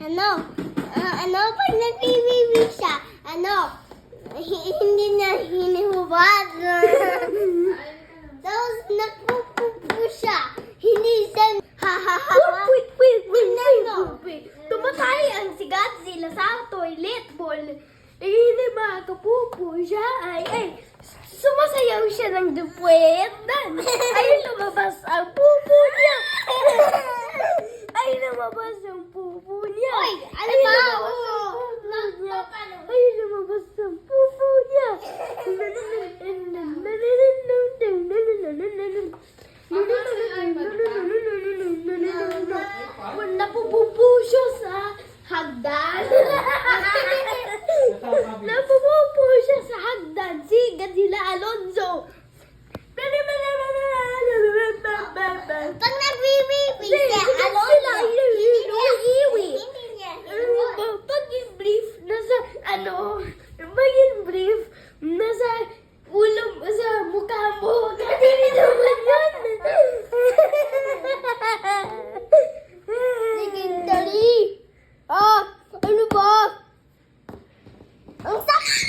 Pag nagbibibi siya, hindi niya hinihubad. Tapos nagpupupo siya, hindi siya, Wait. Tumatay ang si Godzilla sa toilet bowl. Hindi makapupo siya. Ay, sumasayaw siya ng dupuet. Ay, lumabas ang pupo niya. Ay, lumabas ang pupo niya. Hoy, ano Ay, ba? Ay, lumabas ang pupo niya. Napupupo siya sa hagdan. Napupupo siya sa hagdan. Si Godzilla Alonzo. Pag nagbibibi siya, hindi niya hinihubad. Pag in brief, nasa ulo mo, sa mukha mo. Kadiri naman yun. Legendary! Ano ba? Ang sakit!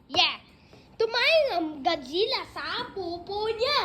Yeah. Tumayo ang Godzilla sa pupo niya.